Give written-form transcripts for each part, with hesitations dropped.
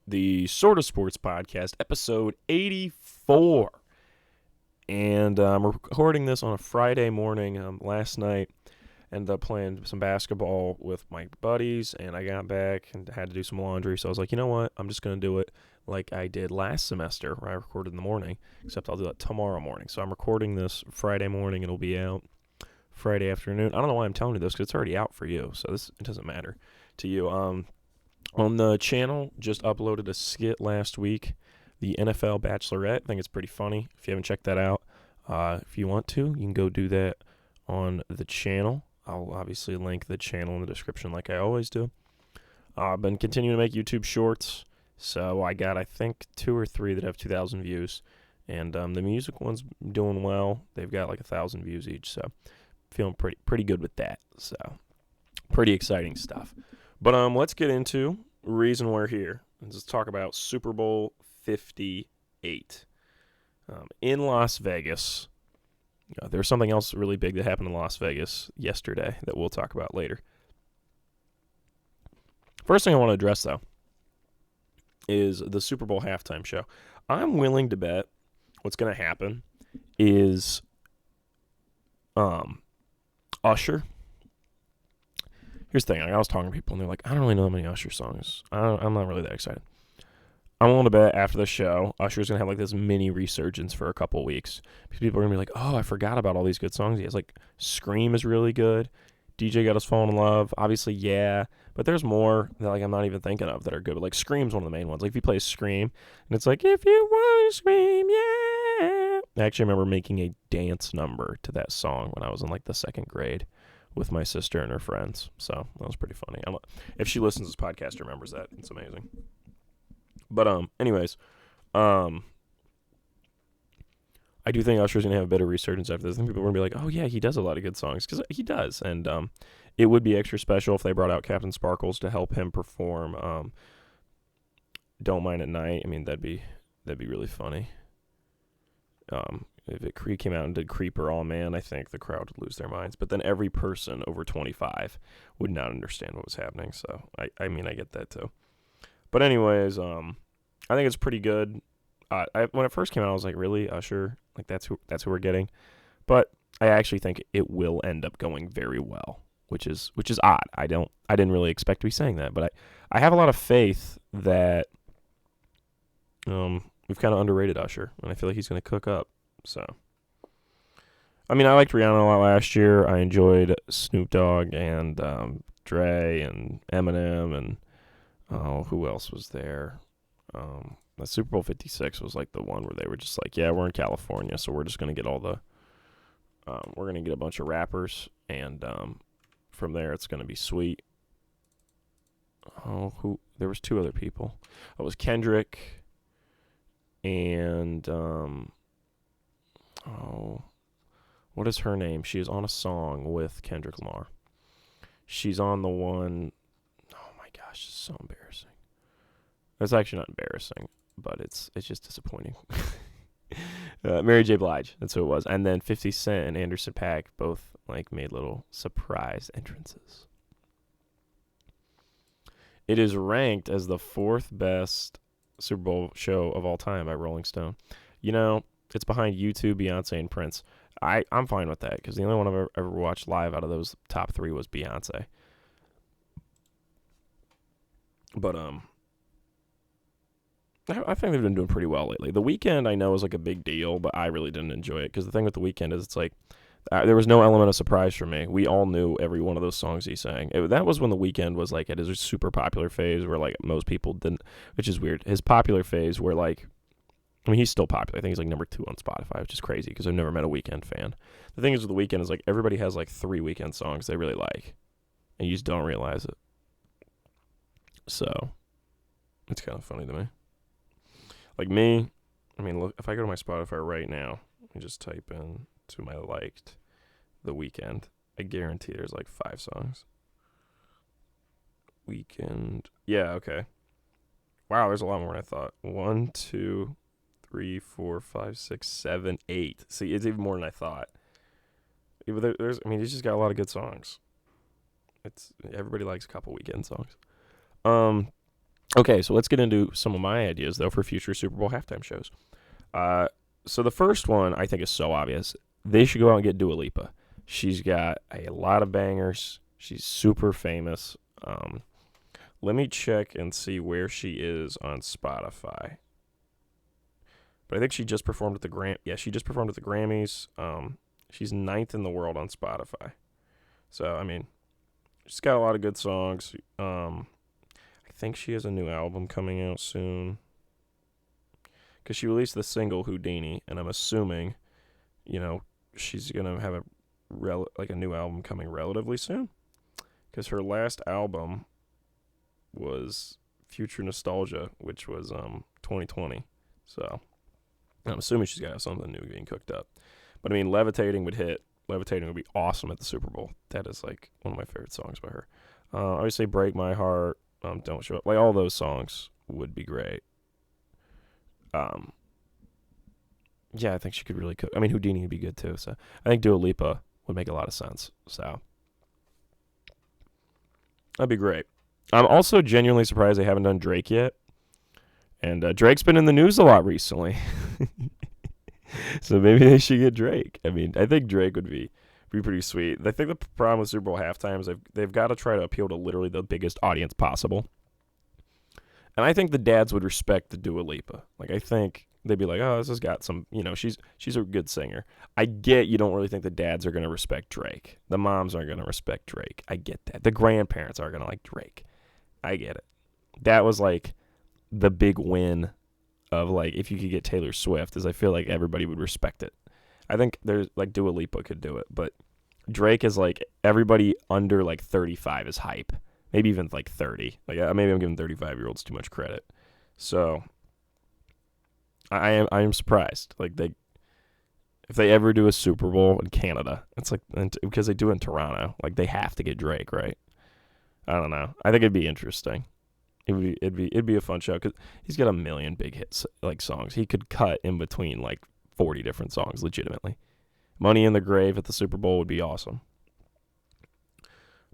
the Sort of Sports Podcast, episode 84. And I'm recording this on a Friday morning. Last night, ended up playing some basketball with my buddies, and I got back and had to do some laundry. So I was like, you know what? I'm just going to do it like I did last semester, where I recorded in the morning, except I'll do that tomorrow morning. So I'm recording this Friday morning, and it'll be out Friday afternoon. I don't know why I'm telling you this, because it's already out for you, so it doesn't matter to you. On the channel, just uploaded a skit last week, the NFL Bachelorette. I think it's pretty funny. If you haven't checked that out, if you want to, you can go do that on the channel. I'll obviously link the channel in the description like I always do. I've been continuing to make YouTube shorts, so I got, I think, 2 or 3 that have 2,000 views, and the music one's doing well. They've got like 1,000 views each, so feeling pretty good with that. So pretty exciting stuff. But let's get into reason we're here. Let's talk about Super Bowl 58 in Las Vegas. There was something else really big that happened in Las Vegas yesterday that we'll talk about later. First thing I want to address, though, is the Super Bowl halftime show. I'm willing to bet what's going to happen is Usher. Here's the thing. I was talking to people, and they're like, I don't really know many Usher songs. I'm not really that excited. I'm willing to bet after the show, Usher's going to have like this mini resurgence for a couple weeks. Because people are going to be like, oh, I forgot about all these good songs. He has like Scream is really good. DJ Got Us Falling in Love. Obviously, yeah. But there's more that like I'm not even thinking of that are good. But like Scream's one of the main ones. Like if you play Scream, and it's like, if you want to scream, yeah. I actually remember making a dance number to that song when I was in like the 2nd grade with my sister and her friends. So that was pretty funny. If she listens to this podcast, remembers that. It's amazing. But anyways, I do think Usher's gonna have a better resurgence after this. I think people are gonna be like, "Oh yeah, he does a lot of good songs," because he does, and it would be extra special if they brought out Captain Sparkles to help him perform. Don't Mind at Night. I mean, that'd be really funny. If it came out and did Creeper, oh man, I think the crowd would lose their minds. But then every person over 25 would not understand what was happening. So I mean, I get that too. But anyways, I think it's pretty good. When it first came out, I was like, really, Usher? Like that's who we're getting. But I actually think it will end up going very well, which is odd. I didn't really expect to be saying that, but I have a lot of faith that we've kind of underrated Usher, and I feel like he's going to cook up. So, I mean, I liked Rihanna a lot last year. I enjoyed Snoop Dogg and Dre and Eminem and who else was there? The Super Bowl 56 was like the one where they were just like, yeah, we're in California, so we're just going to get we're going to get a bunch of rappers, and from there it's going to be sweet. There was 2 other people. It was Kendrick and, what is her name? She is on a song with Kendrick Lamar. She's on the one, oh my gosh, it's so embarrassing. It's actually not embarrassing, but it's just disappointing. Mary J. Blige, that's who it was. And then 50 Cent and Anderson .Paak both like made little surprise entrances. It is ranked as the 4th best Super Bowl show of all time by Rolling Stone. You know, it's behind U2, Beyonce, and Prince. I'm fine with that, because the only one I've ever watched live out of those top 3 was Beyonce. But I think they've been doing pretty well lately. The Weeknd, I know, is like a big deal, but I really didn't enjoy it, because the thing with The Weeknd is it's like there was no element of surprise for me. We all knew every one of those songs he sang. That was when The Weeknd was like at his super popular phase, where like most people didn't, which is weird. His popular phase where like, I mean, he's still popular. I think he's like number 2 on Spotify, which is crazy because I've never met a Weeknd fan. The thing is with The Weeknd is like everybody has like 3 Weeknd songs they really like, and you just don't realize it. So it's kind of funny to me. Like me, I mean, look, if I go to my Spotify right now and just type in to my liked The Weeknd, I guarantee there's like 5 songs. Weeknd, yeah, okay. Wow, there's a lot more than I thought. 1, 2, 3, 4, 5, 6, 7, 8. See, it's even more than I thought. There's, I mean, he's just got a lot of good songs. Everybody likes a couple Weeknd songs. Okay, so let's get into some of my ideas, though, for future Super Bowl halftime shows. Uh, so the first one I think is so obvious. They should go out and get Dua Lipa. She's got a lot of bangers. She's super famous. Let me check and see where she is on Spotify. But I think she just performed at the she just performed at the Grammys. She's ninth in the world on Spotify. So, I mean, she's got a lot of good songs. I think she has a new album coming out soon. Because she released the single Houdini, and I'm assuming, she's going to have a new album coming relatively soon. Because her last album was Future Nostalgia, which was 2020. So I'm assuming she's got something new being cooked up. But I mean, Levitating would hit. Levitating would be awesome at the Super Bowl. That is like one of my favorite songs by her. I would say Break My Heart, Don't Show Up. Like all those songs would be great. Yeah, I think she could really cook. I mean, Houdini would be good too. So I think Dua Lipa would make a lot of sense. So that'd be great. I'm also genuinely surprised they haven't done Drake yet. And Drake's been in the news a lot recently. So maybe they should get Drake. I mean, I think Drake would be pretty sweet. I think the problem with Super Bowl halftime is they've got to try to appeal to literally the biggest audience possible. And I think the dads would respect the Dua Lipa. Like, I think they'd be like, oh, this has got some, she's a good singer. I get you don't really think the dads are going to respect Drake. The moms aren't going to respect Drake. I get that. The grandparents are going to like Drake. I get it. That was like the big win of like if you could get Taylor Swift, is I feel like everybody would respect it. I think there's like Dua Lipa could do it, but Drake is like everybody under like 35 is hype. Maybe even like 30. Like maybe I'm giving 35-year-olds too much credit. So I am surprised. Like if they ever do a Super Bowl in Canada, it's like because they do it in Toronto, like they have to get Drake, right? I don't know. I think it'd be interesting. It'd be a fun show because he's got a million big hits like songs. He could cut in between like 40 different songs legitimately. Money in the Grave at the Super Bowl would be awesome.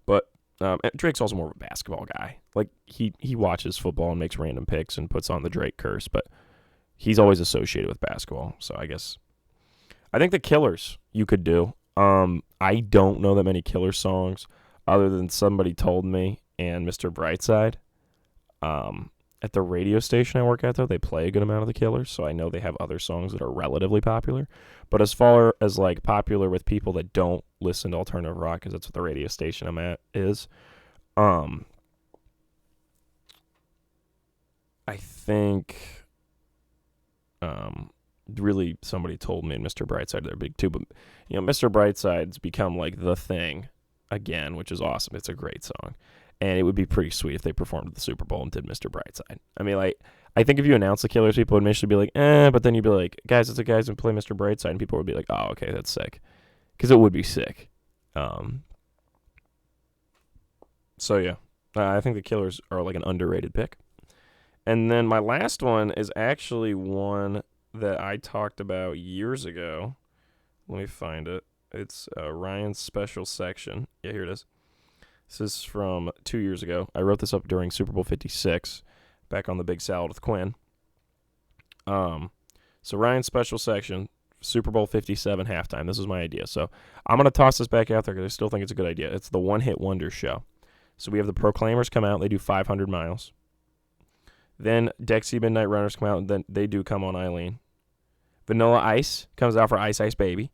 But Drake's also more of a basketball guy. Like he watches football and makes random picks and puts on the Drake curse, but he's always associated with basketball. So I think the Killers you could do. I don't know that many Killers songs other than Somebody Told Me and Mr. Brightside. At the radio station I work at, though, they play a good amount of the Killers, so I know they have other songs that are relatively popular. But as far as like popular with people that don't listen to alternative rock, because that's what the radio station I'm at is, I think, really Somebody Told Me and Mr. Brightside they're big too. But Mr. Brightside's become like the thing again, which is awesome. It's a great song. And it would be pretty sweet if they performed at the Super Bowl and did Mr. Brightside. I mean, like, I think if you announce the Killers, people would initially be like, but then you'd be like, guys, it's the guys who play Mr. Brightside, and people would be like, oh, okay, that's sick. Because it would be sick. So, yeah. I think the Killers are, like, an underrated pick. And then my last one is actually one that I talked about years ago. Let me find it. It's Ryan's Special Section. Yeah, here it is. This is from 2 years ago. I wrote this up during Super Bowl 56, back on the Big Salad with Quinn. So Ryan's Special Section, Super Bowl 57 halftime. This was my idea. So I'm going to toss this back out there because I still think it's a good idea. It's the One Hit Wonder show. So we have the Proclaimers come out. They do 500 Miles. Then Dexy Midnight Runners come out, and then they do Come On Eileen. Vanilla Ice comes out for Ice Ice Baby.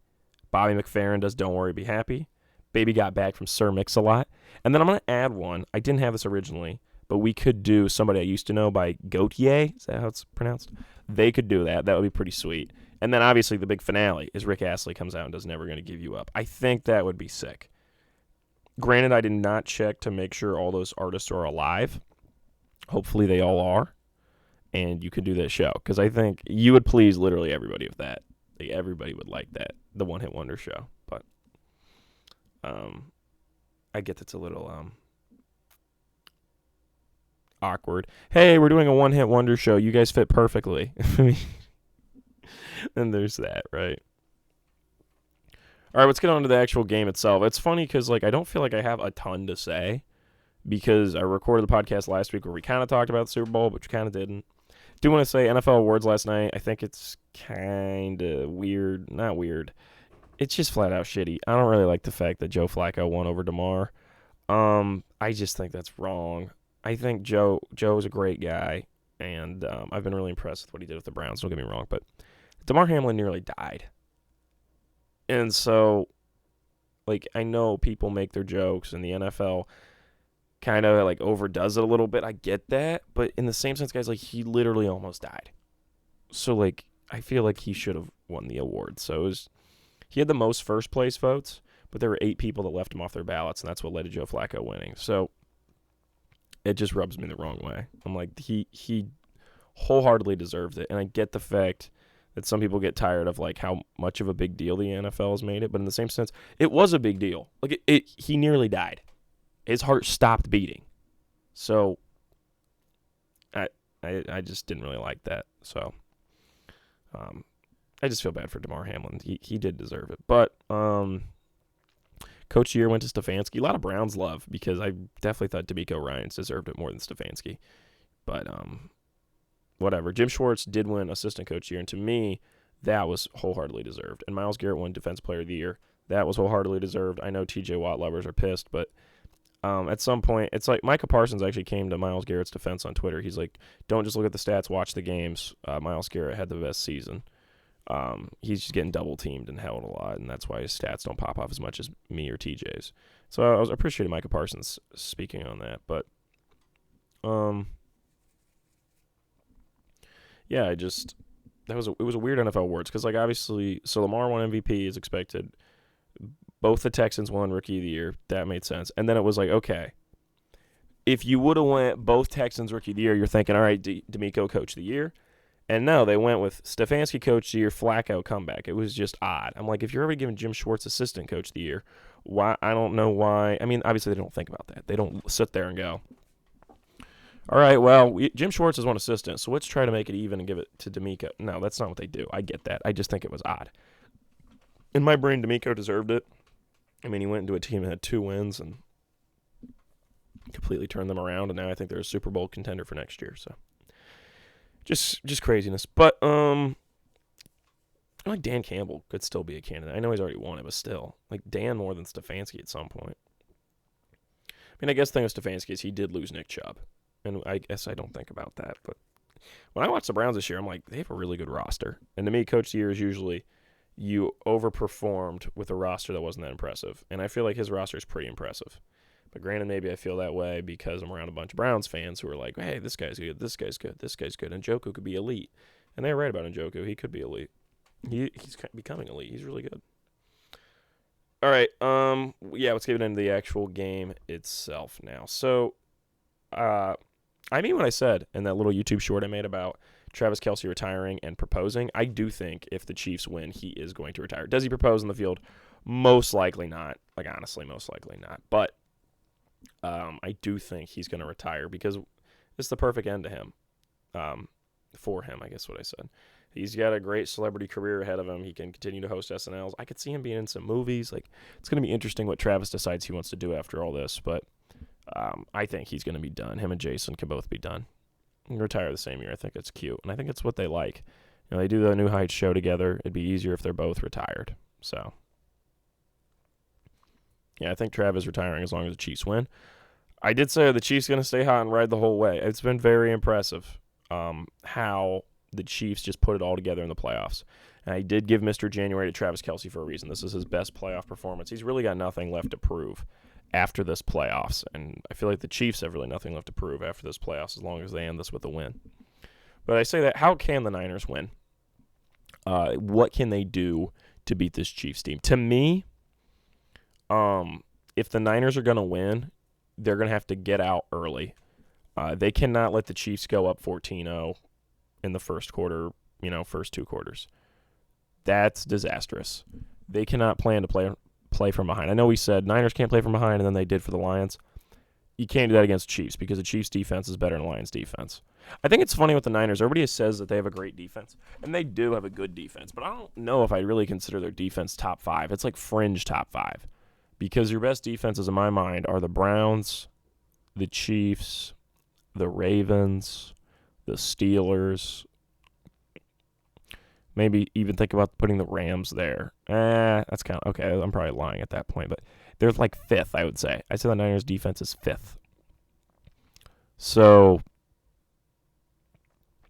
Bobby McFerrin does Don't Worry Be Happy. Baby Got Back from Sir Mix-a-Lot. And then I'm going to add one. I didn't have this originally, but we could do Somebody I Used to Know by Gautier. Is that how it's pronounced? They could do that. That would be pretty sweet. And then obviously the big finale is Rick Astley comes out and does Never Gonna Give You Up. I think that would be sick. Granted, I did not check to make sure all those artists are alive. Hopefully they all are. And you could do that show. Because I think you would please literally everybody with that. Like, everybody would like that. The One Hit Wonder show. But I get that's a little awkward. Hey, we're doing a One Hit Wonder show. You guys fit perfectly. And there's that, right? All right, let's get on to the actual game itself. It's funny because, like, I don't feel like I have a ton to say because I recorded the podcast last week where we kind of talked about the Super Bowl, but we kind of didn't. Do want to say NFL awards last night. I think it's kind of weird. Not weird. It's just flat out shitty. I don't really like the fact that Joe Flacco won over DeMar. I just think that's wrong. I think Joe's a great guy, and I've been really impressed with what he did with the Browns. Don't get me wrong, but DeMar Hamlin nearly died. And so, like, I know people make their jokes, and the NFL kind of, like, overdoes it a little bit. I get that, but in the same sense, guys, like, he literally almost died. So, like, I feel like he should have won the award. So, he had the most first-place votes, but there were 8 people that left him off their ballots, and that's what led to Joe Flacco winning. So, it just rubs me the wrong way. I'm like, he wholeheartedly deserved it, and I get the fact that some people get tired of, like, how much of a big deal the NFL has made it, but in the same sense, it was a big deal. Like, he nearly died. His heart stopped beating. So, I just didn't really like that. So, I just feel bad for DeMar Hamlin. He did deserve it. But, Coach of the Year went to Stefanski. A lot of Browns love, because I definitely thought DeMeco Ryans deserved it more than Stefanski. But, whatever. Jim Schwartz did win Assistant Coach of the Year, and to me, that was wholeheartedly deserved. And Myles Garrett won Defense Player of the Year. That was wholeheartedly deserved. I know TJ Watt lovers are pissed, but at some point, it's like Micah Parsons actually came to Myles Garrett's defense on Twitter. He's like, don't just look at the stats, watch the games. Myles Garrett had the best season. He's just getting double-teamed and held a lot, and that's why his stats don't pop off as much as me or TJ's. So I was appreciating Micah Parsons speaking on that, but yeah, it was a weird NFL awards, because, like, obviously, so Lamar won MVP as expected. Both the Texans won Rookie of the Year. That made sense. And then it was like, okay, if you would have went both Texans Rookie of the Year, you're thinking, all right, DeMeco Coach of the Year. And no, they went with Stefanski Coach of the Year, Flacco comeback. It was just odd. I'm like, if you're already giving Jim Schwartz Assistant Coach of the Year, why? I don't know why. I mean, obviously they don't think about that. They don't sit there and go, all right, well, Jim Schwartz is one assistant, so let's try to make it even and give it to DeMeco. No, that's not what they do. I get that. I just think it was odd. In my brain, DeMeco deserved it. I mean, he went into a team that had 2 wins and completely turned them around, and now I think they're a Super Bowl contender for next year. So, just craziness. But I like Dan Campbell could still be a candidate. I know he's already won it, but still, like, Dan more than Stefanski at some point. I mean, I guess the thing with Stefanski is he did lose Nick Chubb, and I guess I don't think about that. But when I watch the Browns this year, I'm like, they have a really good roster. And to me, Coach of the Year is usually you overperformed with a roster that wasn't that impressive. And I feel like his roster is pretty impressive. But granted, maybe I feel that way because I'm around a bunch of Browns fans who are like, hey, this guy's good, this guy's good, this guy's good. And Njoku could be elite. And they're right about Njoku. He could be elite. He's becoming elite. He's really good. All right. Yeah, let's get into the actual game itself now. So, I mean what I said in that little YouTube short I made about Travis Kelce retiring and proposing. I do think if the Chiefs win, he is going to retire. Does he propose in the field? Most likely not. Like, honestly, most likely not. But I do think he's going to retire because it's the perfect end to him. For him, I guess what I said. He's got a great celebrity career ahead of him. He can continue to host SNLs. I could see him being in some movies. Like, it's going to be interesting what Travis decides he wants to do after all this. But I think he's going to be done. Him and Jason can both be done. And retire the same year. I think it's cute. And I think it's what they like. You know, they do the New Heights show together. It'd be easier if they're both retired. So, yeah, I think Travis is retiring as long as the Chiefs win. I did say the Chiefs going to stay hot and ride the whole way. It's been very impressive how the Chiefs just put it all together in the playoffs. And I did give Mr. January to Travis Kelce for a reason. This is his best playoff performance. He's really got nothing left to prove after this playoffs. And I feel like the Chiefs have really nothing left to prove after this playoffs as long as they end this with a win. But I say that, how can the Niners win? What can they do to beat this Chiefs team? To me, if the Niners are going to win, they're going to have to get out early. They cannot let the Chiefs go up 14-0 in the first quarter, first 2 quarters. That's disastrous. They cannot plan to play from behind. I know we said Niners can't play from behind, and then they did for the Lions. You can't do that against Chiefs because the Chiefs' defense is better than the Lions' defense. I think it's funny with the Niners. Everybody says that they have a great defense, and they do have a good defense, but I don't know if I really consider their defense top 5. It's like fringe top 5 because your best defenses, in my mind, are the Browns, the Chiefs, the Ravens, the Steelers. Maybe even think about putting the Rams there. That's kind of okay. I'm probably lying at that point, but they're like fifth, I would say. I say the Niners defense is fifth. So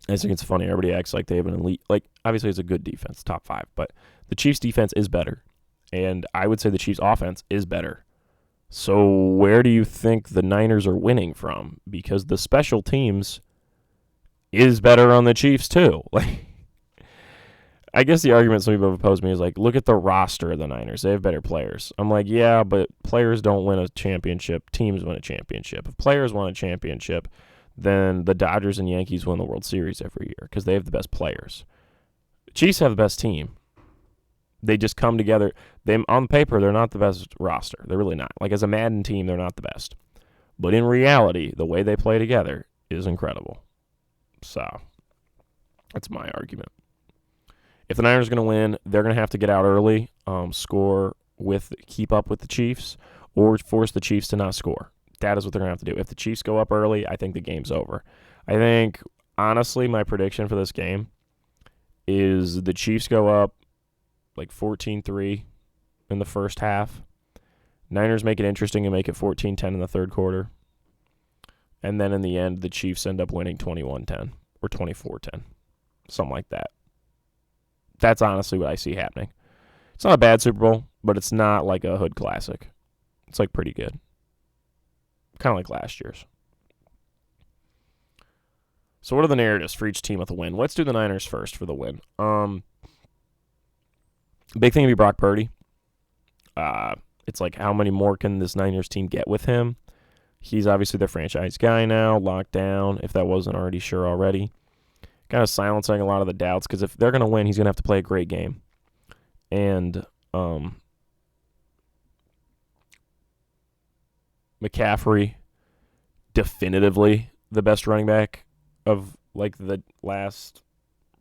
I just think it's funny. Everybody acts like they have an elite. Like, obviously, it's a good defense, top 5, but the Chiefs' defense is better, and I would say the Chiefs' offense is better. So where do you think the Niners are winning from? Because the special teams is better on the Chiefs too. Like, I guess the argument some people have opposed me is like, look at the roster of the Niners. They have better players. I'm like, yeah, but players don't win a championship. Teams win a championship. If players win a championship, then the Dodgers and Yankees win the World Series every year because they have the best players. The Chiefs have the best team. They just come together. On paper, they're not the best roster. They're really not. Like, as a Madden team, they're not the best. But in reality, the way they play together is incredible. So, that's my argument. If the Niners are going to win, they're going to have to get out early, keep up with the Chiefs, or force the Chiefs to not score. That is what they're going to have to do. If the Chiefs go up early, I think the game's over. I think, honestly, my prediction for this game is the Chiefs go up like 14-3 in the first half. Niners make it interesting and make it 14-10 in the third quarter. And then in the end, the Chiefs end up winning 21-10 or 24-10, something like that. That's honestly what I see happening. It's not a bad Super Bowl, but it's not like a hood classic. It's like pretty good. Kind of like last year's. So what are the narratives for each team with a win? Let's do the Niners first for the win. Big thing to be Brock Purdy. It's like, how many more can this Niners team get with him? He's obviously their franchise guy now, locked down, if that wasn't already sure already. Kind of silencing a lot of the doubts, because if they're going to win, he's going to have to play a great game. And McCaffrey, definitively the best running back of like the last,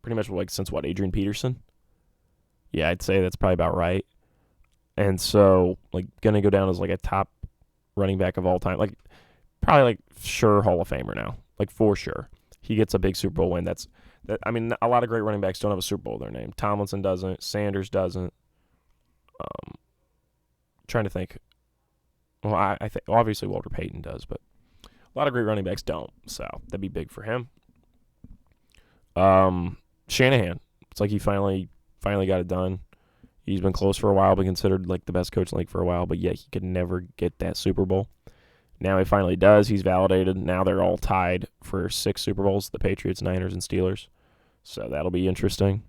pretty much like since what, Adrian Peterson? Yeah, I'd say that's probably about right. And so, like, going to go down as like a top running back of all time. Like, probably like sure Hall of Famer now. Like, for sure. He gets a big Super Bowl win. I mean, a lot of great running backs don't have a Super Bowl in their name. Tomlinson doesn't. Sanders doesn't. Trying to think. Well, I think obviously Walter Payton does, but a lot of great running backs don't. So that'd be big for him. Shanahan. It's like he finally got it done. He's been close for a while, been considered like the best coach in the league for a while, but yet he could never get that Super Bowl. Now he finally does. He's validated. Now they're all tied for 6 Super Bowls, the Patriots, Niners, and Steelers. So that'll be interesting.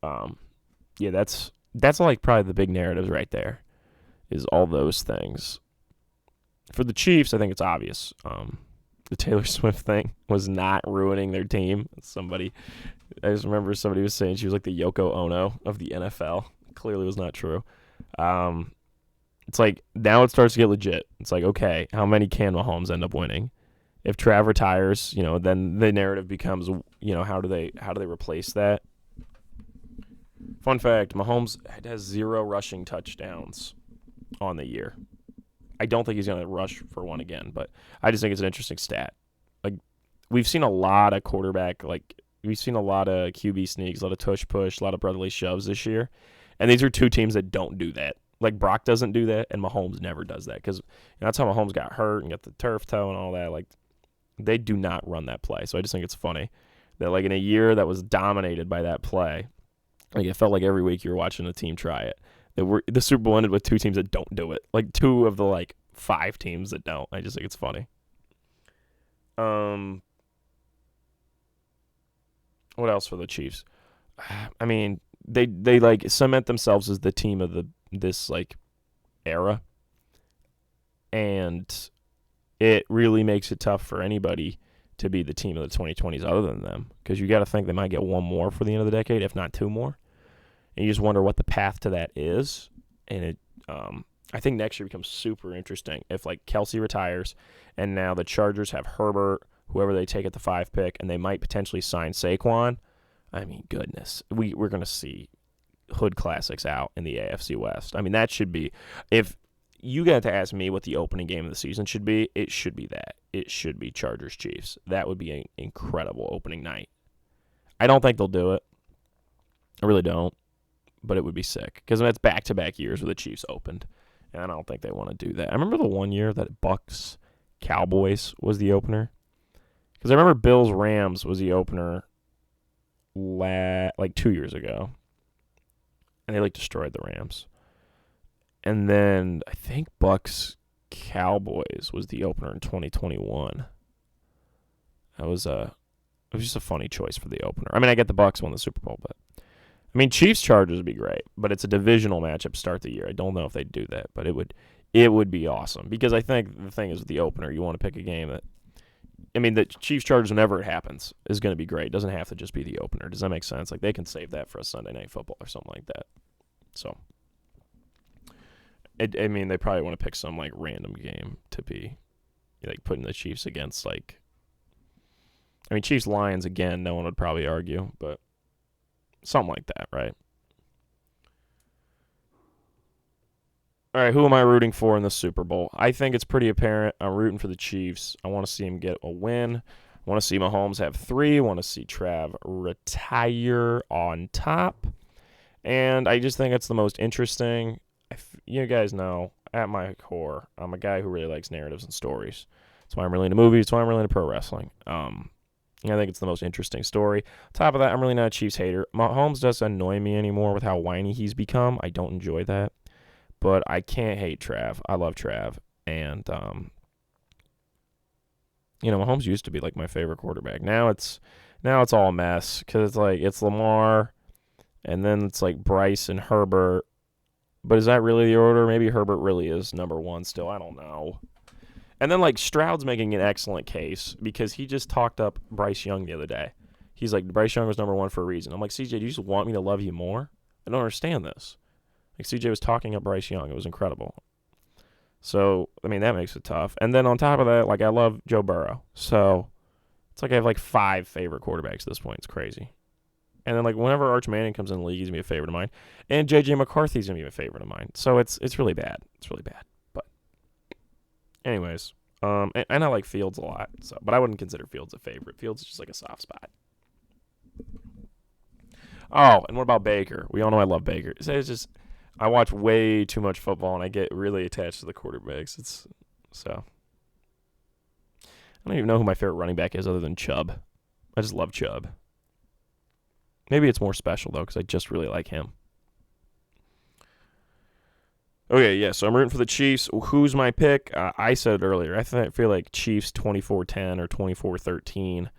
Yeah, that's like probably the big narratives right there, is all those things. For the Chiefs, I think it's obvious. The Taylor Swift thing was not ruining their team. I just remember somebody was saying she was like the Yoko Ono of the NFL. Clearly was not true. It's like, now it starts to get legit. It's like, okay, how many can Mahomes end up winning? If Trav retires, then the narrative becomes, how do they replace that? Fun fact, Mahomes has 0 rushing touchdowns on the year. I don't think he's going to rush for one again, but I just think it's an interesting stat. Like, we've seen a lot of we've seen a lot of QB sneaks, a lot of tush push, a lot of brotherly shoves this year, and these are two teams that don't do that. Like, Brock doesn't do that, and Mahomes never does that, because that's how Mahomes got hurt and got the turf toe and all that. Like, they do not run that play. So I just think it's funny that, like, in a year that was dominated by that play, like, it felt like every week you were watching a team try it. The Super Bowl ended with 2 teams that don't do it. Like, 2 of the, like, 5 teams that don't. I just think it's funny. What else for the Chiefs? I mean, they like cement themselves as the team of this like era, and it really makes it tough for anybody to be the team of the 2020s other than them, because you got to think they might get 1 more for the end of the decade, if not 2 more. And you just wonder what the path to that is. And I think next year becomes super interesting if, like, Kelsey retires, and now the Chargers have Herbert, whoever they take at the 5 pick, and they might potentially sign Saquon. I mean, goodness, we're going to see hood classics out in the AFC West. I mean, that should be, if you got to ask me what the opening game of the season should be. It should be that. It should be Chargers-Chiefs. That would be an incredible opening night. I don't think they'll do it. I really don't. But it would be sick. Because that's back-to-back years where the Chiefs opened. And I don't think they want to do that. I remember the one year that Bucks-Cowboys was the opener. Because I remember Bills-Rams was the opener like 2 years ago. And they destroyed the Rams. And then I think Bucks-Cowboys was the opener in 2021. It was just a funny choice for the opener. I mean, I get the Bucks won the Super Bowl, but I mean, Chiefs-Chargers would be great, but it's a divisional matchup to start the year. I don't know if they'd do that, but it would be awesome because I think the thing is with the opener, you want to pick a game that, I mean, the Chiefs-Chargers, whenever it happens, is going to be great. It doesn't have to just be the opener. Does that make sense? They can save that for a Sunday Night Football or something like that. So, I mean, they probably want to pick some random game to be putting the Chiefs against I mean, Chiefs-Lions again. No one would probably argue, but something like that, right? All right, who am I rooting for in the Super Bowl? I think it's pretty apparent. I'm rooting for the Chiefs. I want to see him get a win. I want to see Mahomes have 3. I want to see Trav retire on top. And I just think it's the most interesting. You guys know, at my core, I'm a guy who really likes narratives and stories. That's why I'm really into movies. That's why I'm really into pro wrestling. I think it's the most interesting story. On top of that, I'm really not a Chiefs hater. Mahomes doesn't annoy me anymore with how whiny he's become. I don't enjoy that. But I can't hate Trav. I love Trav. And, Mahomes used to be my favorite quarterback. Now it's all a mess because it's Lamar and then it's Bryce and Herbert. But is that really the order? Maybe Herbert really is number 1 still. I don't know. And then, Stroud's making an excellent case because he just talked up Bryce Young the other day. He's like, Bryce Young was number 1 for a reason. I'm like, CJ, do you just want me to love you more? I don't understand this. CJ was talking up Bryce Young. It was incredible. So, I mean, that makes it tough. And then on top of that, I love Joe Burrow. So, it's I have 5 favorite quarterbacks at this point. It's crazy. And then, whenever Arch Manning comes in the league, he's going to be a favorite of mine. And J.J. McCarthy's going to be a favorite of mine. So, it's really bad. It's really bad. But anyways, and I like Fields a lot. So, but I wouldn't consider Fields a favorite. Fields is just a soft spot. Oh, and what about Baker? We all know I love Baker. It's just I watch way too much football, and I get really attached to the quarterbacks. I don't even know who my favorite running back is other than Chubb. I just love Chubb. Maybe it's more special, though, because I just really like him. Okay, yeah, so I'm rooting for the Chiefs. Who's my pick? I said it earlier. I feel like Chiefs 24-10 or 24-13.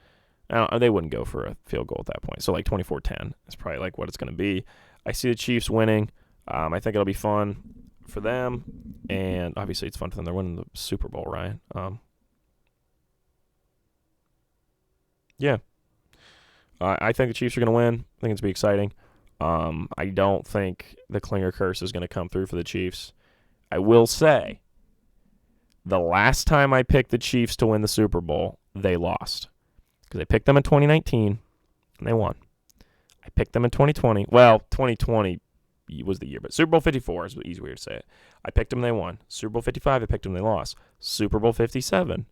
They wouldn't go for a field goal at that point. So, 24-10 is probably what it's going to be. I see the Chiefs winning. I think it'll be fun for them. And obviously, it's fun for them. They're winning the Super Bowl, right? Yeah. I think the Chiefs are going to win. I think it's going to be exciting. I don't think the Klinger curse is going to come through for the Chiefs. I will say, the last time I picked the Chiefs to win the Super Bowl, they lost. Because I picked them in 2019, and they won. I picked them in 2020. Well, 2020 was the year, but Super Bowl 54 is the easy way to say it. I picked them, and they won. Super Bowl 55, I picked them, and they lost. Super Bowl 57,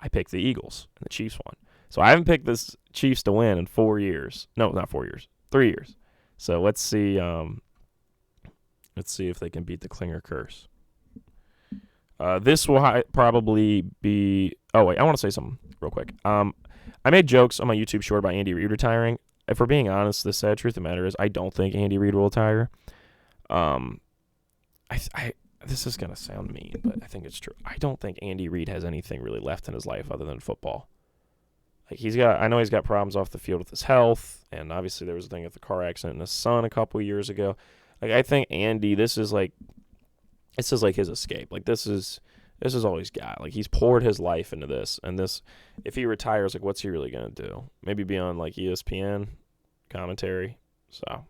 I picked the Eagles, and the Chiefs won. So I haven't picked the Chiefs to win in 4 years. No, not 4 years. 3 years. So let's see. Let's see if they can beat the Klinger curse. This will probably be. Oh wait, I want to say something real quick. I made jokes on my YouTube short about Andy Reid retiring. If we're being honest, the sad truth of the matter is I don't think Andy Reid will retire. This is gonna sound mean, but I think it's true. I don't think Andy Reid has anything really left in his life other than football. I know he's got problems off the field with his health, and obviously there was a thing with the car accident in his son a couple of years ago. I think Andy, this is his escape. This is all he's got. He's poured his life into this, and this, if he retires, what's he really gonna do? Maybe be on ESPN commentary. So,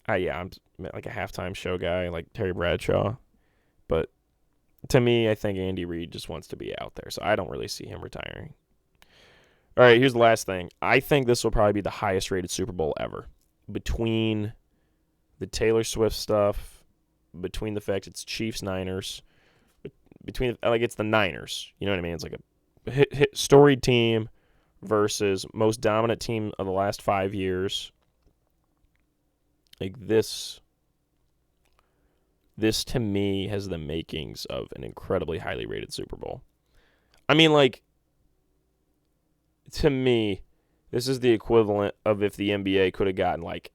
I'm a halftime show guy, like Terry Bradshaw, but to me, I think Andy Reid just wants to be out there, so I don't really see him retiring. All right, here's the last thing. I think this will probably be the highest rated Super Bowl ever. Between the Taylor Swift stuff, between the fact it's Chiefs-Niners, it's the Niners. You know what I mean? It's like a storied team versus most dominant team of the last 5 years. Like this to me has the makings of an incredibly highly rated Super Bowl. I mean, like, to me, this is the equivalent of if the NBA could have gotten, like,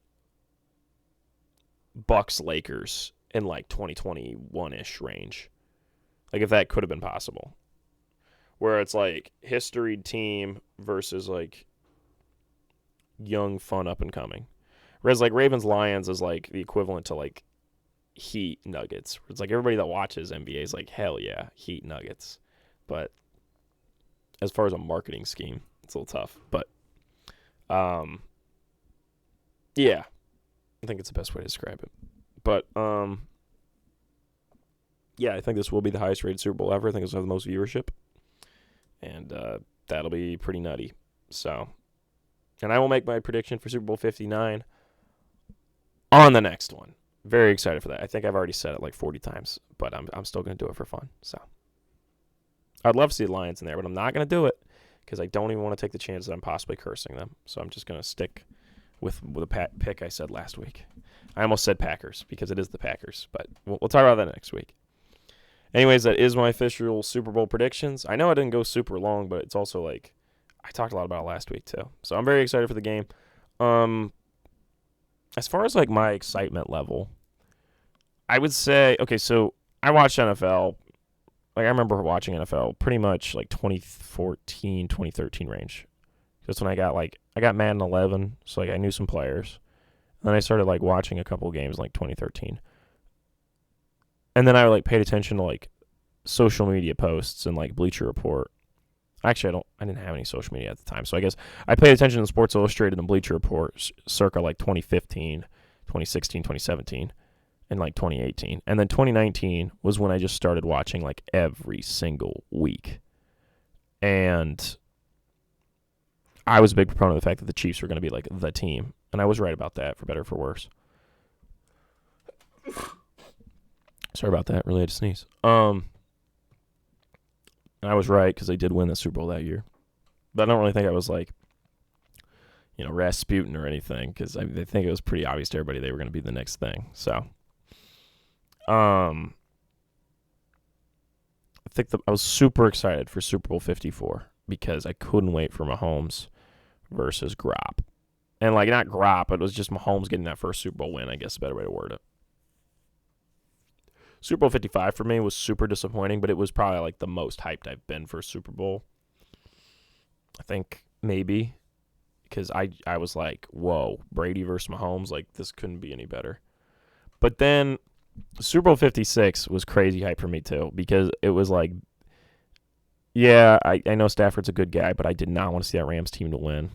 Bucks-Lakers in, like, 2021-ish range. Like, if that could have been possible. Where it's, like, history team versus, like, young, fun, up-and-coming. Whereas, like, Ravens-Lions is, like, the equivalent to, like, Heat Nuggets. It's like everybody that watches NBA is like, hell yeah, Heat Nuggets. But as far as a marketing scheme, it's a little tough. But, yeah, I think it's the best way to describe it. But, yeah, I think this will be the highest rated Super Bowl ever. I think this will have the most viewership. And that'll be pretty nutty. So, and I will make my prediction for Super Bowl 59 on the next one. Very excited for that. I think I've already said it like 40 times, but I'm still going to do it for fun. So I'd love to see the Lions in there, but I'm not going to do it because I don't even want to take the chance that I'm possibly cursing them. So I'm just going to stick with the pick I said last week. I almost said Packers because it is the Packers, but we'll talk about that next week. Anyways, that is my official Super Bowl predictions. I know I didn't go super long, but it's also like I talked a lot about it last week too. So I'm very excited for the game. As far as, like, my excitement level, I would say, okay, so I watched NFL. Like, I remember watching NFL pretty much, like, 2014, 2013 range. That's when I got Madden 11, so, like, I knew some players. And then I started, like, watching a couple games in, like, 2013. And then I, like, paid attention to, like, social media posts and, like, Bleacher Report. Actually, I didn't have any social media at the time, so I guess I paid attention to Sports Illustrated and Bleacher Report circa like 2015, 2016, 2017, and like 2018. And then 2019 was when I just started watching like every single week. And I was a big proponent of the fact that the Chiefs were going to be like the team. And I was right about that, for better or for worse. Sorry about that. Really had to sneeze. And I was right because they did win the Super Bowl that year. But I don't really think I was like, Rasputin or anything because I think it was pretty obvious to everybody they were going to be the next thing. So, I think I was super excited for Super Bowl 54 because I couldn't wait for Mahomes versus Grop. And, like, not Grop, but it was just Mahomes getting that first Super Bowl win, I guess is a better way to word it. Super Bowl 55 for me was super disappointing, but it was probably like the most hyped I've been for a Super Bowl. I think maybe because I was like, whoa, Brady versus Mahomes, like this couldn't be any better. But then Super Bowl 56 was crazy hype for me too because it was like, yeah, I know Stafford's a good guy, but I did not want to see that Rams team to win.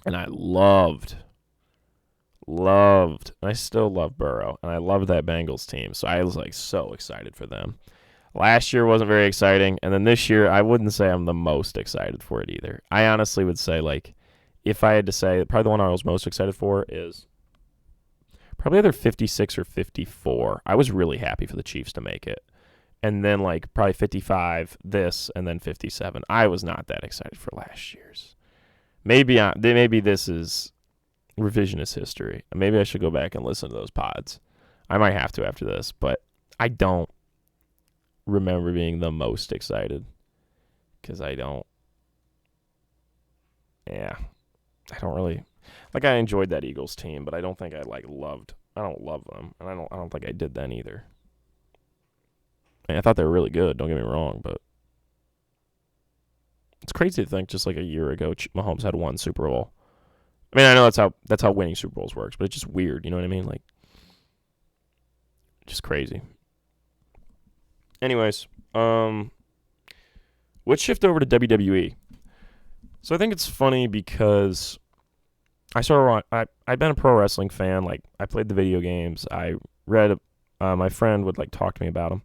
And I loved, and I still love Burrow, and I loved that Bengals team, so I was, like, so excited for them. Last year wasn't very exciting, and then this year, I wouldn't say I'm the most excited for it either. I honestly would say, like, if I had to say, probably the one I was most excited for is probably either 56 or 54. I was really happy for the Chiefs to make it. And then, like, probably 55, this, and then 57. I was not that excited for last year's. Maybe this is revisionist history. Maybe I should go back and listen to those pods. I might have to after this, but I don't remember being the most excited because I don't really like. I enjoyed that Eagles team, but I don't think I loved. I don't love them, and I don't think I did then either. I thought they were really good. Don't get me wrong, but it's crazy to think just like a year ago, Mahomes had won Super Bowl. I mean, I know that's how winning Super Bowls works, but it's just weird. You know what I mean? Like, just crazy. Anyways, let's shift over to WWE. So I think it's funny because I've been a pro wrestling fan. Like, I played the video games. I read. My friend would like talk to me about them,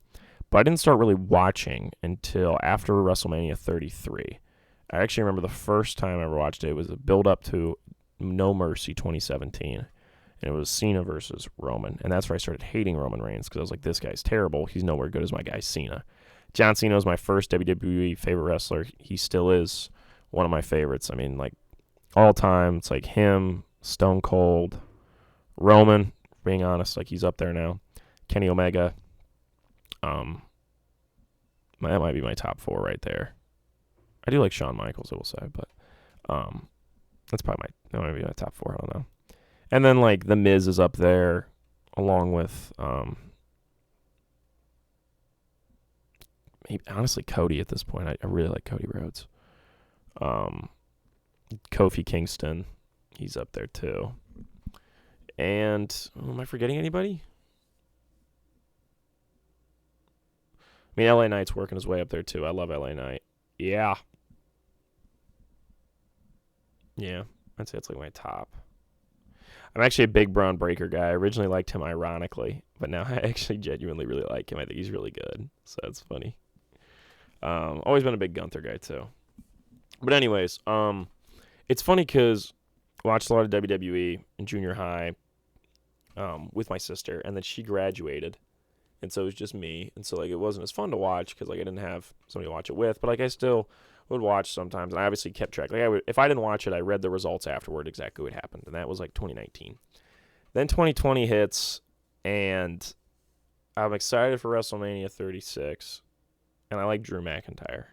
but I didn't start really watching until after WrestleMania 33. I actually remember the first time I ever watched it was a build up to No Mercy 2017. and it was Cena versus Roman, and that's where I started hating Roman Reigns because I was like, this guy's terrible. He's nowhere good as my guy Cena. John Cena was my first WWE favorite wrestler. He still is one of my favorites. I mean, like, all time, it's like him, Stone Cold, Roman, being honest, like, he's up there now. Kenny Omega. That might be my top 4 right there. I do like Shawn Michaels, I will say, but that might be my top 4, I don't know. And then, like, The Miz is up there, along with, honestly, Cody at this point. I really like Cody Rhodes. Kofi Kingston, he's up there too. And, am I forgetting anybody? I mean, LA Knight's working his way up there too. I love LA Knight. Yeah. Yeah, I'd say it's like my top. I'm actually a big Braun Breaker guy. I originally liked him ironically, but now I actually genuinely really like him. I think he's really good, so that's funny. Always been a big Gunther guy too. But anyways, it's funny because I watched a lot of WWE in junior high with my sister, and then she graduated, and so it was just me, and so like it wasn't as fun to watch because like I didn't have somebody to watch it with, but like I still would watch sometimes, and I obviously kept track. Like if I didn't watch it, I read the results afterward exactly what happened, and that was like 2019. Then 2020 hits, and I'm excited for WrestleMania 36, and I like Drew McIntyre.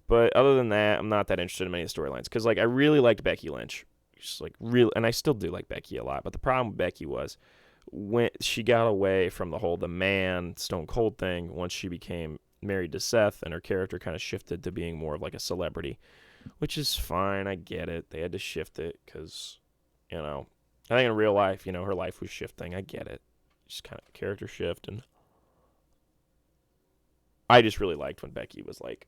But other than that, I'm not that interested in many storylines because like I really liked Becky Lynch, just like real, and I still do like Becky a lot. But the problem with Becky was when she got away from the man Stone Cold thing once she became married to Seth, and her character kind of shifted to being more of like a celebrity, which is fine. I get it. They had to shift it because, I think in real life, her life was shifting. I get it. Just kind of character shift, and I just really liked when Becky was like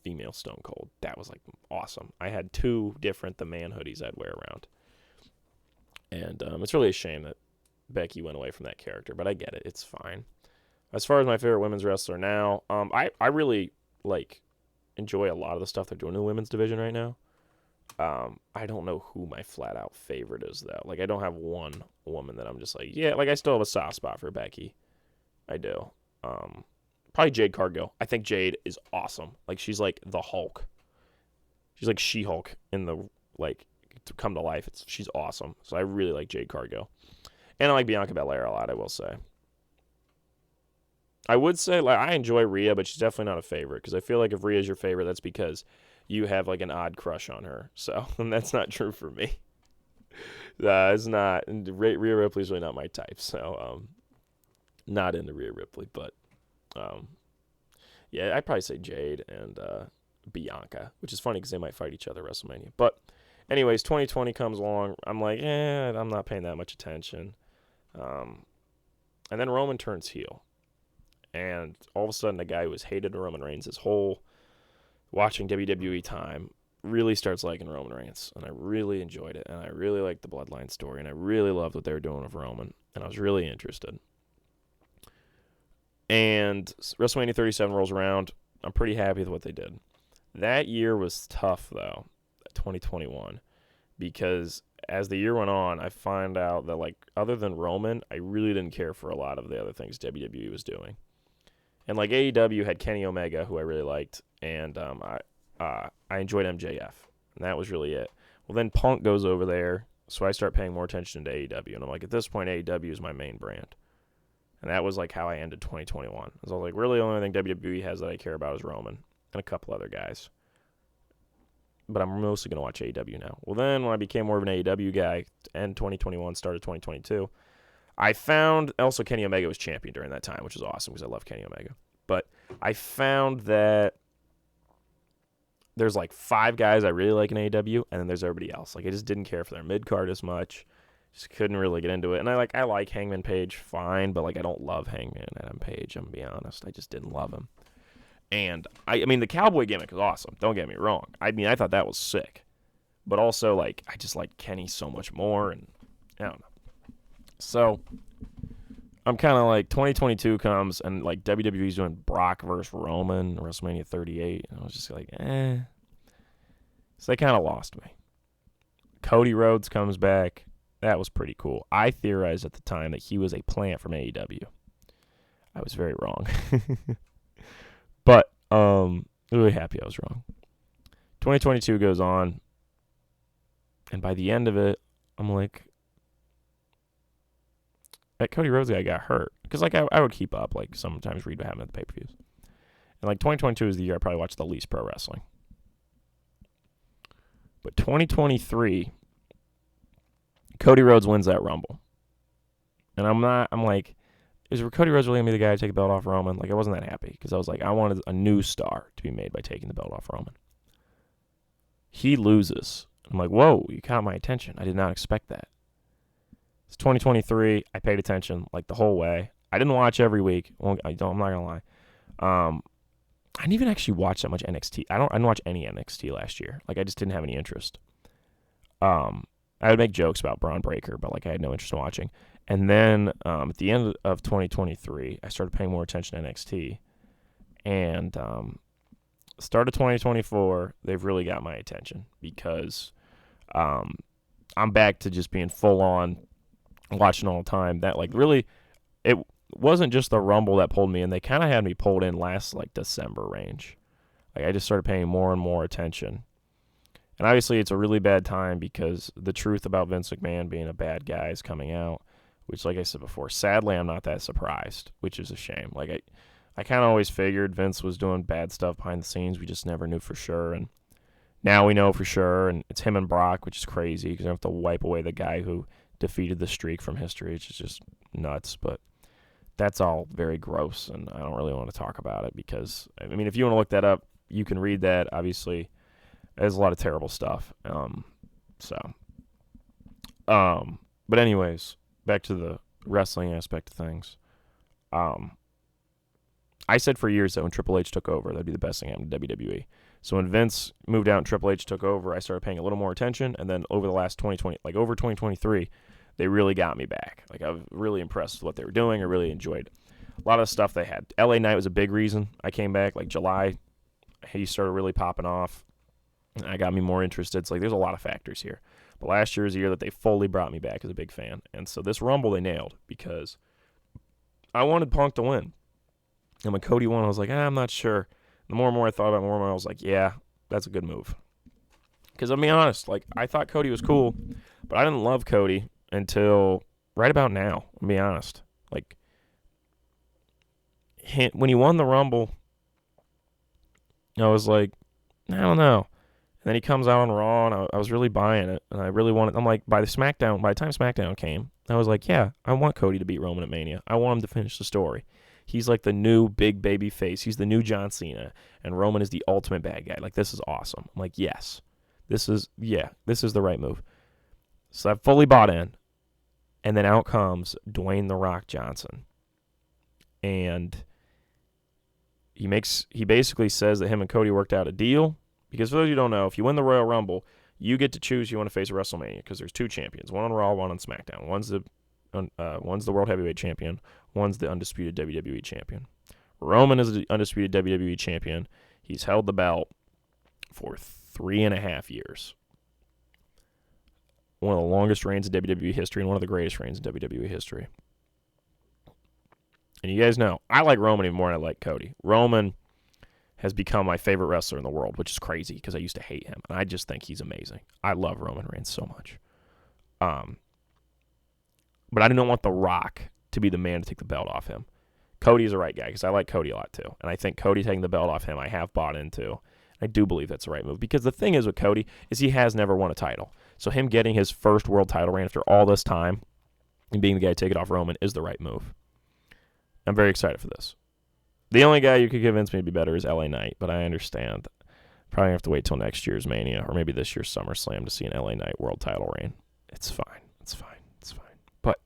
female Stone Cold. That was like awesome. I had 2 different The Man hoodies I'd wear around, and it's really a shame that Becky went away from that character, but I get it. It's fine. As far as my favorite women's wrestler now, I really like enjoy a lot of the stuff they're doing in the women's division right now. I don't know who my flat out favorite is though. Like I don't have one woman that I'm just like, yeah, like I still have a soft spot for Becky. I do. Probably Jade Cargill. I think Jade is awesome. Like she's like the Hulk. She's like She-Hulk in the like to come to life. She's awesome. So I really like Jade Cargill. And I like Bianca Belair a lot, I will say. I would say like I enjoy Rhea, but she's definitely not a favorite because I feel like if Rhea's your favorite, that's because you have like an odd crush on her. So, and that's not true for me. It's not. And Rhea Ripley's really not my type. So, not into Rhea Ripley, but yeah, I'd probably say Jade and Bianca, which is funny because they might fight each other at WrestleMania. But anyways, 2020 comes along. I'm like, I'm not paying that much attention. And then Roman turns heel. And all of a sudden, the guy who was hated Roman Reigns his whole watching WWE time really starts liking Roman Reigns. And I really enjoyed it. And I really liked the Bloodline story. And I really loved what they were doing with Roman. And I was really interested. And WrestleMania 37 rolls around. I'm pretty happy with what they did. That year was tough, though, 2021. Because as the year went on, I found out that, like, other than Roman, I really didn't care for a lot of the other things WWE was doing. And like AEW had Kenny Omega, who I really liked, and I enjoyed MJF, and that was really it. Well, then Punk goes over there, so I start paying more attention to AEW, and I'm like, at this point, AEW is my main brand, and that was like how I ended 2021. I was like, really, the only thing WWE has that I care about is Roman and a couple other guys, but I'm mostly gonna watch AEW now. Well, then when I became more of an AEW guy, end 2021, started 2022. I found also Kenny Omega was champion during that time, which was awesome because I love Kenny Omega. But I found that there's like 5 guys I really like in AEW, and then there's everybody else. Like I just didn't care for their mid card as much. Just couldn't really get into it. And I like Hangman Page fine, but like I don't love Hangman Adam Page. I'm gonna be honest. I just didn't love him. And I mean the cowboy gimmick is awesome. Don't get me wrong. I mean I thought that was sick, but also like I just like Kenny so much more, and I don't know. So I'm kind of like 2022 comes and like WWE's doing Brock versus Roman WrestleMania 38, and I was just like, So they kind of lost me. Cody Rhodes comes back. That was pretty cool. I theorized at the time that he was a plant from AEW. I was very wrong. But really happy I was wrong. 2022 goes on, and by the end of it, I'm like, that Cody Rhodes guy got hurt. Because, like, I would keep up, like, sometimes read what happened at the pay-per-views. And, like, 2022 is the year I probably watched the least pro wrestling. But 2023, Cody Rhodes wins that Rumble. And I'm like, is Cody Rhodes really going to be the guy to take the belt off Roman? Like, I wasn't that happy. Because I was like, I wanted a new star to be made by taking the belt off Roman. He loses. I'm like, whoa, you caught my attention. I did not expect that. It's 2023. I paid attention like the whole way. I didn't watch every week. Well, I'm not gonna lie. I didn't even actually watch that much NXT. I didn't watch any NXT last year. Like I just didn't have any interest. I would make jokes about Braun Breaker, but like I had no interest in watching. And then at the end of 2023, I started paying more attention to NXT. And start of 2024, they've really got my attention because I'm back to just being full on watching all the time. That like really, it wasn't just the Rumble that pulled me in. They kind of had me pulled in last like December range. Like I just started paying more and more attention. And obviously it's a really bad time because the truth about Vince McMahon being a bad guy is coming out, which like I said before, sadly I'm not that surprised, which is a shame. Like I kind of always figured Vince was doing bad stuff behind the scenes. We just never knew for sure. And now we know for sure. And it's him and Brock, which is crazy because I have to wipe away the guy who defeated the streak from history, which is just nuts. But that's all very gross, and I don't really want to talk about it because, I mean, if you want to look that up, you can read that. Obviously, there's a lot of terrible stuff. But anyways, back to the wrestling aspect of things. I said for years that when Triple H took over, that'd be the best thing happened to WWE. So when Vince moved out and Triple H took over, I started paying a little more attention. And then over the last 2020, like over 2023, they really got me back. Like I was really impressed with what they were doing. I really enjoyed a lot of the stuff they had. LA Knight was a big reason I came back. Like July, he started really popping off. And that got me more interested. It's like there's a lot of factors here. But last year was a year that they fully brought me back as a big fan. And so this Rumble they nailed because I wanted Punk to win. And when Cody won, I was like, I'm not sure. The more and more I thought about it, more and more I was like, yeah, that's a good move. Because I'll be honest, like I thought Cody was cool, but I didn't love Cody until right about now. I'll be honest. Like when he won the Rumble, I was like, I don't know. And then he comes out on Raw, and I was really buying it, and I really wanted. I'm like, by the time SmackDown came, I was like, yeah, I want Cody to beat Roman at Mania. I want him to finish the story. He's like the new big baby face. He's the new John Cena, and Roman is the ultimate bad guy. Like, this is awesome. I'm like, yes, this is the right move. So I fully bought in, and then out comes Dwayne "The Rock" Johnson, and he basically says that him and Cody worked out a deal. Because for those of you who don't know, if you win the Royal Rumble, you get to choose you want to face at WrestleMania because there's two champions, one on Raw, one on SmackDown. One's the World Heavyweight Champion, one's the undisputed WWE Champion. Roman is the undisputed WWE Champion. He's held the belt for 3.5 years. One of the longest reigns in WWE history and one of the greatest reigns in WWE history. And you guys know, I like Roman even more than I like Cody. Roman has become my favorite wrestler in the world, which is crazy because I used to hate him. And I just think he's amazing. I love Roman Reigns so much. But I didn't want The Rock to be the man to take the belt off him. Cody's the right guy because I like Cody a lot too. And I think Cody taking the belt off him, I have bought into. I do believe that's the right move because the thing is with Cody is he has never won a title. So him getting his first world title reign after all this time and being the guy to take it off Roman is the right move. I'm very excited for this. The only guy you could convince me to be better is LA Knight, but I understand. Probably have to wait till next year's Mania or maybe this year's SummerSlam to see an LA Knight world title reign. It's fine. But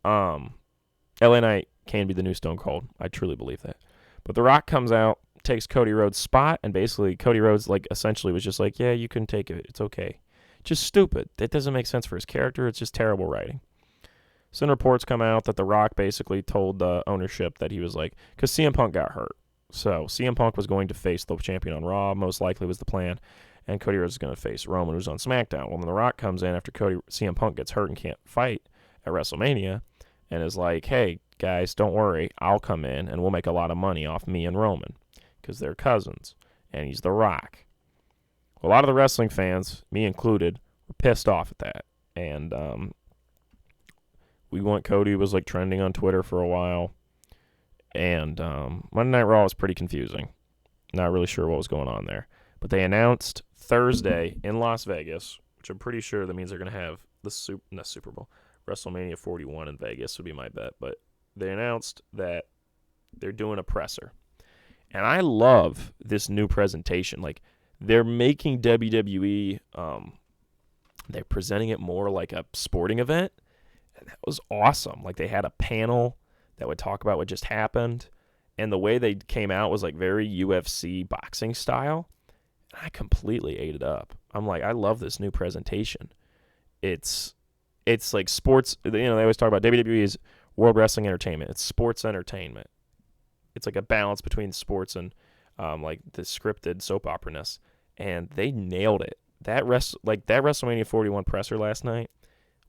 LA Knight can be the new Stone Cold. I truly believe that. But The Rock comes out, takes Cody Rhodes' spot, and basically Cody Rhodes like essentially was just like, yeah, you can take it. It's okay. Just stupid. That doesn't make sense for his character. It's just terrible writing. So then reports come out that The Rock basically told the ownership that he was like, because CM Punk got hurt. So CM Punk was going to face the champion on Raw, most likely was the plan, and Cody Rhodes is going to face Roman, who's on SmackDown. Well, then The Rock comes in after CM Punk gets hurt and can't fight at WrestleMania, and is like, hey, guys, don't worry, I'll come in, and we'll make a lot of money off me and Roman, because they're cousins, and he's The Rock. A lot of the wrestling fans, me included, were pissed off at that, and Cody was like trending on Twitter for a while, and Monday Night Raw was pretty confusing. Not really sure what was going on there. But they announced Thursday in Las Vegas, which I'm pretty sure that means they're going to have the Super Bowl, WrestleMania 41 in Vegas would be my bet. But they announced that they're doing a presser. And I love this new presentation. Like, they're making WWE, they're presenting it more like a sporting event. And that was awesome. Like, they had a panel that would talk about what just happened. And the way they came out was like very UFC boxing style. And I completely ate it up. I'm like, I love this new presentation. It's like sports. You know, they always talk about WWE is World Wrestling Entertainment. It's sports entertainment. It's like a balance between sports and like the scripted soap opera-ness. And they nailed it. That WrestleMania 41 presser last night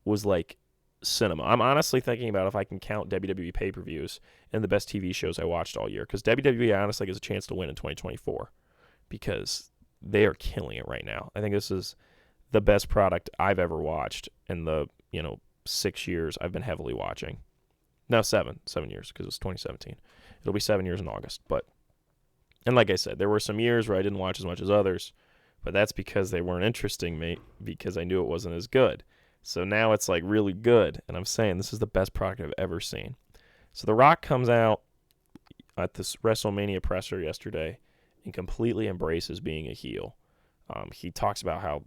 was like cinema. I'm honestly thinking about if I can count WWE pay-per-views and the best TV shows I watched all year, because WWE honestly has a chance to win in 2024 because they are killing it right now. I think this is the best product I've ever watched in the 6 years I've been heavily watching. No, 7 years, because it was 2017. It'll be 7 years in August. And like I said, there were some years where I didn't watch as much as others, but that's because they weren't interesting me, because I knew it wasn't as good. So now it's like really good, and I'm saying this is the best product I've ever seen. So The Rock comes out at this WrestleMania presser yesterday and completely embraces being a heel. He talks about how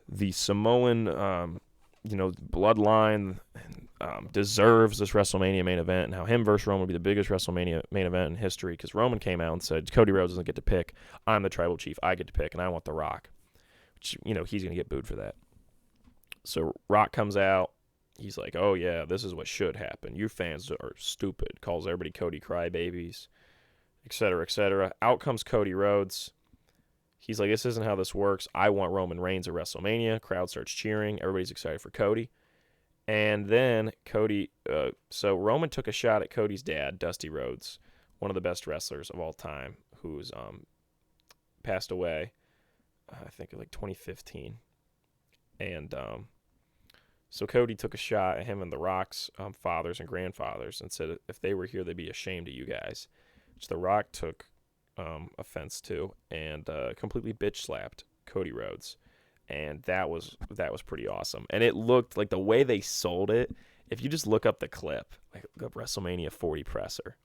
the Samoan bloodline deserves this WrestleMania main event, and how him versus Roman would be the biggest WrestleMania main event in history, because Roman came out and said, Cody Rhodes doesn't get to pick. I'm the tribal chief. I get to pick, and I want The Rock. Which, he's going to get booed for that. So Rock comes out. He's like, oh, yeah, this is what should happen. You fans are stupid. Calls everybody Cody crybabies, et cetera, et cetera. Out comes Cody Rhodes. He's like, this isn't how this works. I want Roman Reigns at WrestleMania. Crowd starts cheering. Everybody's excited for Cody. And then so Roman took a shot at Cody's dad, Dusty Rhodes, one of the best wrestlers of all time, who's passed away, I think, in like 2015. And so Cody took a shot at him and The Rock's fathers and grandfathers and said if they were here, they'd be ashamed of you guys, which The Rock took offense to and completely bitch slapped Cody Rhodes. And that was pretty awesome. And it looked like the way they sold it, if you just look up the clip, like look up WrestleMania 40 presser,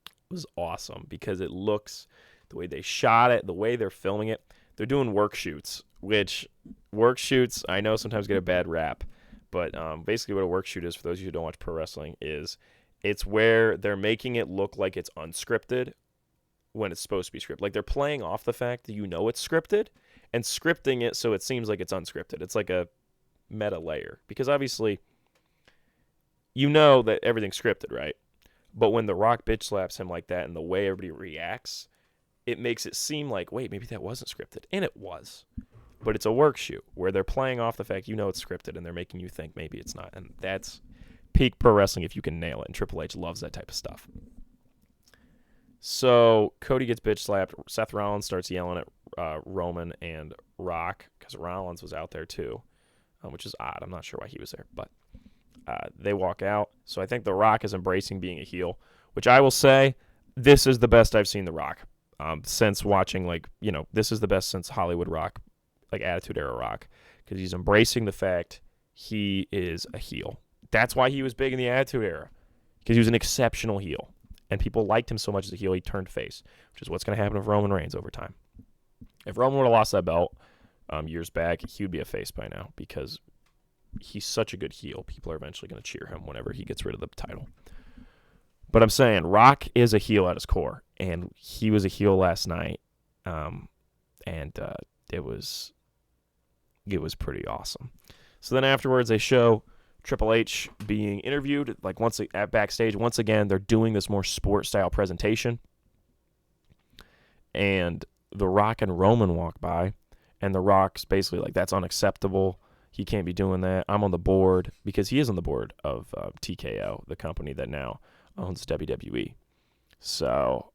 it was awesome because it looks, the way they shot it, the way they're filming it, they're doing work shoots, which work shoots I know sometimes get a bad rap, but basically what a work shoot is, for those of you who don't watch pro wrestling, is it's where they're making it look like it's unscripted when it's supposed to be scripted. Like they're playing off the fact that it's scripted and scripting it so it seems like it's unscripted. It's like a meta layer, because obviously that everything's scripted, right? But when The Rock bitch slaps him like that and the way everybody reacts, it makes it seem like, wait, maybe that wasn't scripted. And it was. But it's a work shoot where they're playing off the fact it's scripted and they're making you think maybe it's not. And that's peak pro wrestling if you can nail it. And Triple H loves that type of stuff. So Cody gets bitch slapped. Seth Rollins starts yelling at Roman and Rock, because Rollins was out there too, which is odd. I'm not sure why he was there. But they walk out. So I think The Rock is embracing being a heel, which I will say, this is the best I've seen The Rock. Since watching, this is the best since Hollywood Rock, like Attitude Era Rock, because he's embracing the fact he is a heel. That's why he was big in the Attitude Era, because he was an exceptional heel, and people liked him so much as a heel, he turned face, which is what's going to happen with Roman Reigns over time. If Roman would have lost that belt years back, he would be a face by now, because he's such a good heel. People are eventually going to cheer him whenever he gets rid of the title. But I'm saying Rock is a heel at his core, and he was a heel last night, and it was pretty awesome. So then afterwards, they show Triple H being interviewed, like backstage. Once again, they're doing this more sport style presentation. and The Rock and Roman walk by, and The Rock's basically like, that's unacceptable. He can't be doing that. I'm on the board, because he is on the board of TKO, the company that now owns WWE. So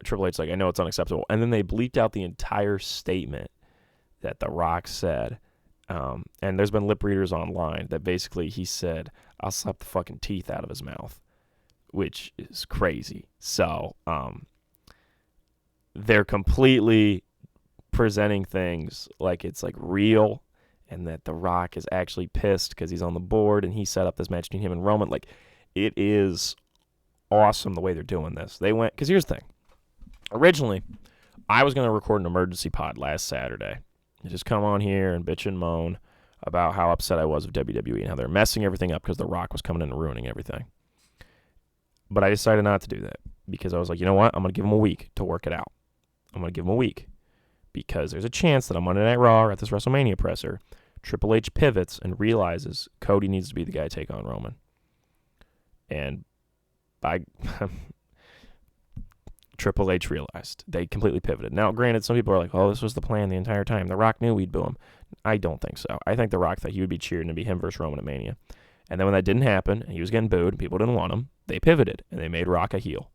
Triple H's like, I know it's unacceptable. And then they bleeped out the entire statement that The Rock said. And there's been lip readers online that basically he said, I'll slap the fucking teeth out of his mouth, which is crazy. So they're completely presenting things like it's like real, and that The Rock is actually pissed because he's on the board and he set up this match between him and Roman. Like, it is awesome the way they're doing this. They went, because here's the thing. Originally, I was going to record an emergency pod last Saturday and just come on here and bitch and moan about how upset I was with WWE and how they're messing everything up because The Rock was coming in and ruining everything. But I decided not to do that, because I was like, you know what? I'm going to give him a week to work it out. I'm going to give him a week, because there's a chance that on Monday Night Raw or at this WrestleMania presser, Triple H pivots and realizes Cody needs to be the guy to take on Roman. And Triple H realized. They completely pivoted. Now, granted, some people are like, oh, this was the plan the entire time. The Rock knew we'd boo him. I don't think so. I think The Rock thought he would be cheering to be him versus Roman at Mania. And then when that didn't happen, and he was getting booed, and people didn't want him, they pivoted, and they made Rock a heel.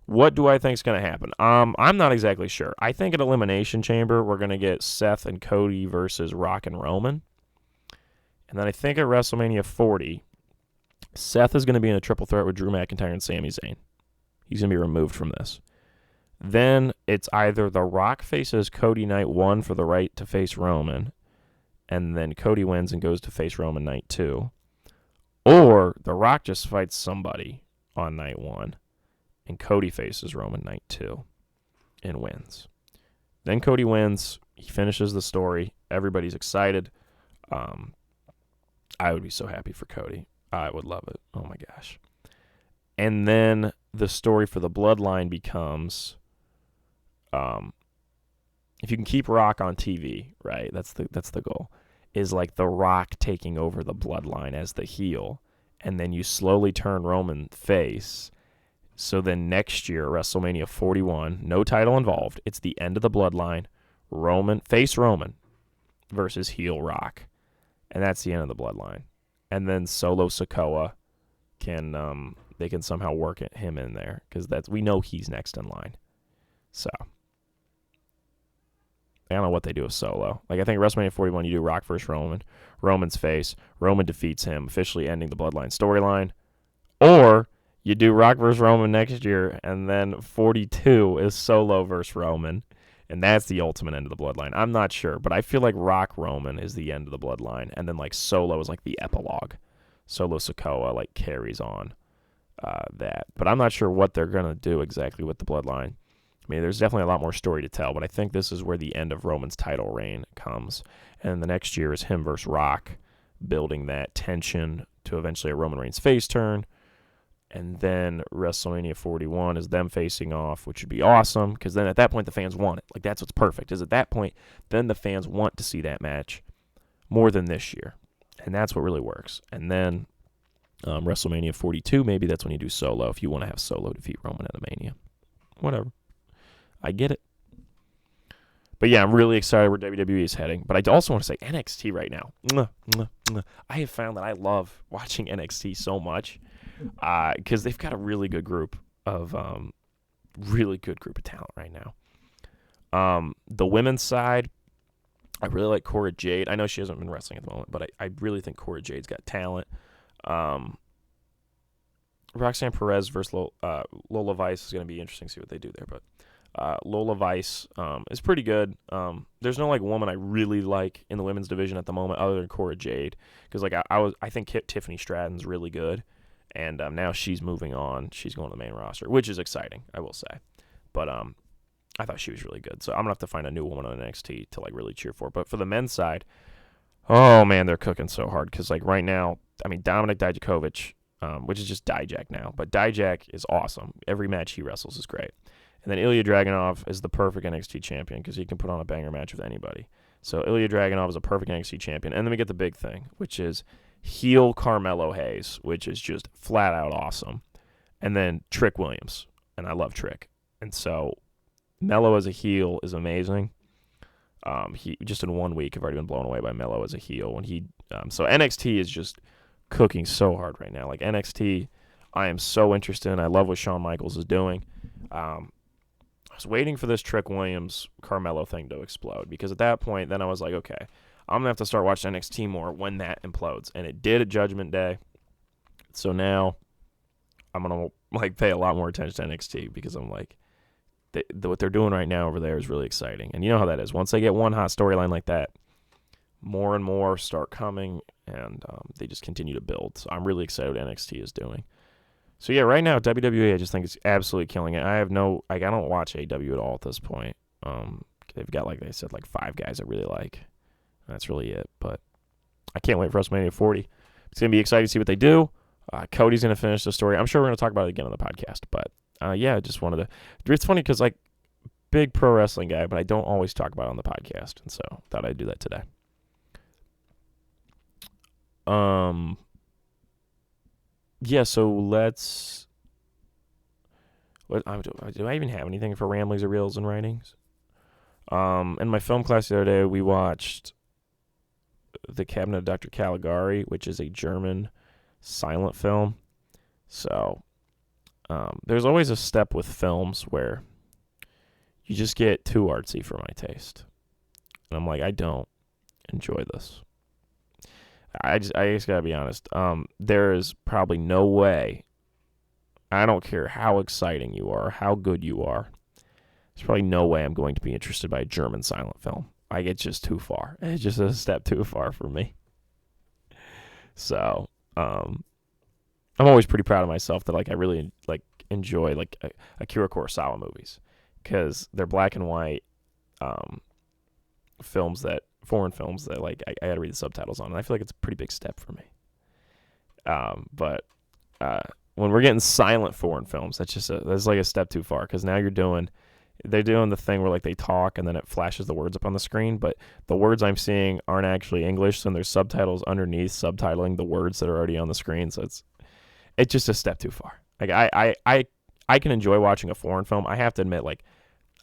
What do I think is going to happen? I'm not exactly sure. I think at Elimination Chamber, we're going to get Seth and Cody versus Rock and Roman. And then I think at WrestleMania 40, Seth is going to be in a triple threat with Drew McIntyre and Sami Zayn. He's going to be removed from this. Then it's either The Rock faces Cody night 1 for the right to face Roman, and then Cody wins and goes to face Roman night 2. Or The Rock just fights somebody on night 1, and Cody faces Roman night 2 and wins. Then Cody wins. He finishes the story. Everybody's excited. I would be so happy for Cody. I would love it. Oh my gosh. And then the story for the Bloodline becomes, if you can keep Rock on TV, right? That's the goal. Is like The Rock taking over the Bloodline as the heel, and then you slowly turn Roman face. So then next year, WrestleMania 41, no title involved. It's the end of the Bloodline. Roman versus heel Rock, and that's the end of the Bloodline. And then Solo Sikoa can they can somehow work him in there, because we know he's next in line. So I don't know what they do with Solo. Like, I think WrestleMania 41, you do Rock versus Roman. Roman's face. Roman defeats him, officially ending the Bloodline storyline. Or you do Rock versus Roman next year, and then 42 is Solo versus Roman, and that's the ultimate end of the Bloodline. I'm not sure, but I feel like Rock Roman is the end of the Bloodline, and then like Solo is like the epilogue. Solo Sikoa like carries on that. But I'm not sure what they're going to do exactly with the Bloodline. I mean, there's definitely a lot more story to tell, but I think this is where the end of Roman's title reign comes. And the next year is him versus Rock, building that tension to eventually a Roman Reigns face turn. And then WrestleMania 41 is them facing off, which would be awesome, because then at that point the fans want it. Like, that's what's perfect, is at that point, then the fans want to see that match more than this year. And that's what really works. And then WrestleMania 42, maybe that's when you do Solo, if you want to have Solo defeat Roman at a Mania. Whatever. I get it. But yeah, I'm really excited where WWE is heading. But I also want to say NXT right now. I have found that I love watching NXT so much because they've got a really good group of talent right now. The women's side, I really like Cora Jade. I know she hasn't been wrestling at the moment, but I really think Cora Jade's got talent. Roxanne Perez versus Lola Vice is going to be interesting to see what they do there, but Lola Vice is pretty good. There's no like woman I really like in the women's division at the moment other than Cora Jade, because like I think Tiffany Stratton's really good, and now she's moving on. She's going to the main roster, which is exciting, I will say. But I thought she was really good, so I'm gonna have to find a new woman on NXT to like really cheer for. But for the men's side, oh man, they're cooking so hard, because like right now, I mean, Dominik Dijakovic, which is just Dijak now, but Dijak is awesome. Every match he wrestles is great. And then Ilya Dragunov is the perfect NXT champion, because he can put on a banger match with anybody. So Ilya Dragunov is a perfect NXT champion. And then we get the big thing, which is heel Carmelo Hayes, which is just flat out awesome. And then Trick Williams. And I love Trick. And so Mello as a heel is amazing. He just in 1 week, I've already been blown away by Mello as a heel. When so NXT is just cooking so hard right now. Like NXT, I am so interested in. I love what Shawn Michaels is doing. I was waiting for this Trick Williams Carmelo thing to explode, because at that point, then I was like, okay, I'm gonna have to start watching NXT more when that implodes, and it did at Judgment Day. So now I'm gonna pay a lot more attention to NXT, because I'm like, what they're doing right now over there is really exciting. And you know how that is. Once they get one hot storyline like that, more and more start coming, and they just continue to build. So I'm really excited what NXT is doing. So yeah, right now WWE, I just think it's absolutely killing it. I don't watch AEW at all at this point. They've got, like they said, like 5 guys I really like. That's really it. But I can't wait for WrestleMania 40. It's gonna be exciting to see what they do. Cody's gonna finish the story. I'm sure we're gonna talk about it again on the podcast. But yeah, I just wanted to. It's funny because, like, big pro wrestling guy, but I don't always talk about it on the podcast, and so thought I'd do that today. Yeah, so let's. Do I even have anything for ramblings or reels and writings? In my film class the other day, we watched The Cabinet of Dr. Caligari, which is a German silent film. So, there's always a step with films where you just get too artsy for my taste. And I'm like, I don't enjoy this. I just gotta be honest. There is probably no way, I don't care how exciting you are, how good you are, there's probably no way I'm going to be interested by a German silent film. It's just too far. It's just a step too far for me. So, I'm always pretty proud of myself that, like, I really, like, enjoy, like, Akira Kurosawa movies, because they're black and white foreign films that, like, I had to read the subtitles on, and I feel like it's a pretty big step for me. But when we're getting silent foreign films, that's like a step too far, because now they're doing the thing where, like, they talk and then it flashes the words up on the screen, but the words I'm seeing aren't actually English, so there's subtitles underneath subtitling the words that are already on the screen, so it's just a step too far. Like, I can enjoy watching a foreign film. I have to admit, like,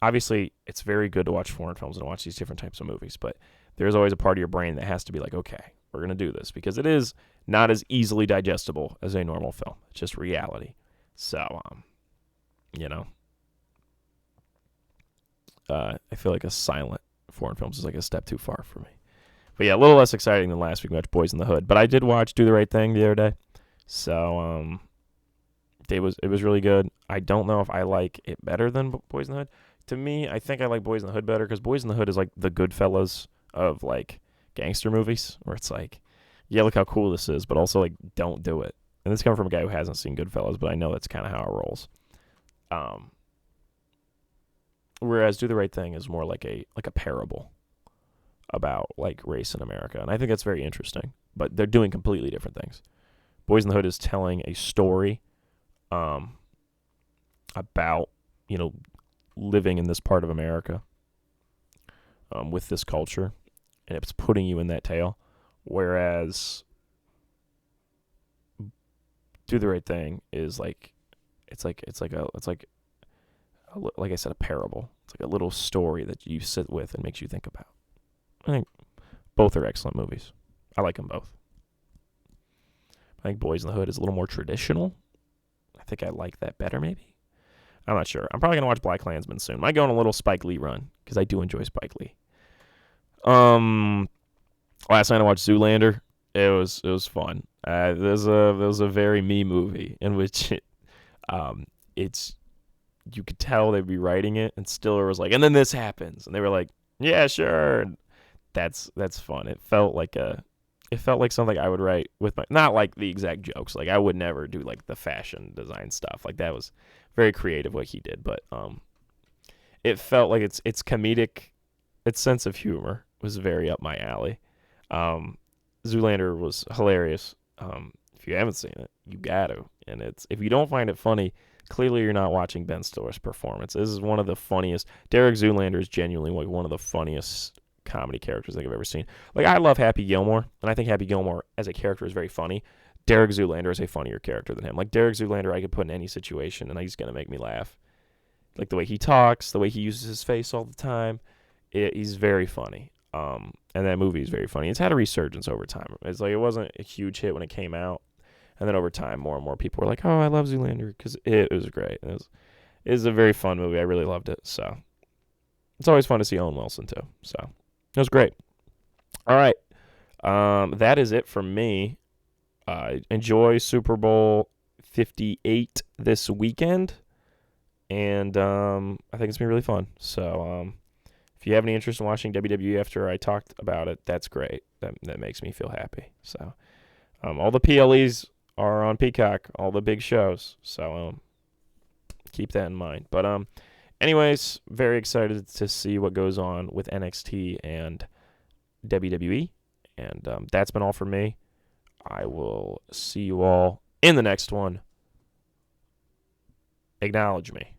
obviously it's very good to watch foreign films and watch these different types of movies, but there's always a part of your brain that has to be like, okay, we're going to do this, because it is not as easily digestible as a normal film. It's just reality. So, I feel like a silent foreign films is like a step too far for me. But yeah, a little less exciting than last week we watched Boys in the Hood. But I did watch Do the Right Thing the other day. So, it was really good. I don't know if I like it better than Boys in the Hood. To me, I think I like Boys in the Hood better, because Boys in the Hood is like the Goodfellas of, like, gangster movies, where it's like, yeah, look how cool this is, but also, like, don't do it. And this comes from a guy who hasn't seen Goodfellas, but I know that's kind of how it rolls. Whereas Do the Right Thing is more like a parable about, like, race in America, and I think that's very interesting. But they're doing completely different things. Boys in the Hood is telling a story about, living in this part of America with this culture, and it's putting you in that tale. Whereas Do the Right Thing is like I said, a parable. It's like a little story that you sit with and makes you think about. I think both are excellent movies. I like them both. I think Boys in the Hood is a little more traditional. I think I like that better, maybe. I'm not sure. I'm probably going to watch Black Klansman soon. Might go on a little Spike Lee run, because I do enjoy Spike Lee. Last night I watched Zoolander. It was fun. There was a very me movie in which you could tell they'd be writing it, and Stiller was like, and then this happens, and they were like, yeah, sure. And that's fun. It felt like something I would write with not like the exact jokes. Like, I would never do, like, the fashion design stuff. Like, that was very creative what he did, but it felt like it's comedic. Its sense of humor was very up my alley. Zoolander was hilarious. If you haven't seen it, you got to. And if you don't find it funny, clearly you're not watching Ben Stiller's performance. This is one of the funniest. Derek Zoolander is genuinely, like, one of the funniest comedy characters I think I've ever seen. Like, I love Happy Gilmore, and I think Happy Gilmore as a character is very funny. Derek Zoolander is a funnier character than him. Like, Derek Zoolander I could put in any situation, and he's going to make me laugh. like the way he talks, the way he uses his face all the time. He's very funny. And that movie is very funny. It's had a resurgence over time. It's like it wasn't a huge hit when it came out, and then over time, more and more people were like, "Oh, I love Zoolander," because it was great. It was a very fun movie. I really loved it. So it's always fun to see Owen Wilson too. So it was great. All right, that is it from me. Enjoy Super Bowl 58 this weekend, and I think it's been really fun. So if you have any interest in watching WWE after I talked about it, that's great. That makes me feel happy. So all the PLEs are on Peacock, all the big shows. So keep that in mind. But anyways, very excited to see what goes on with NXT and WWE. And that's been all for me. I will see you all in the next one. Acknowledge me.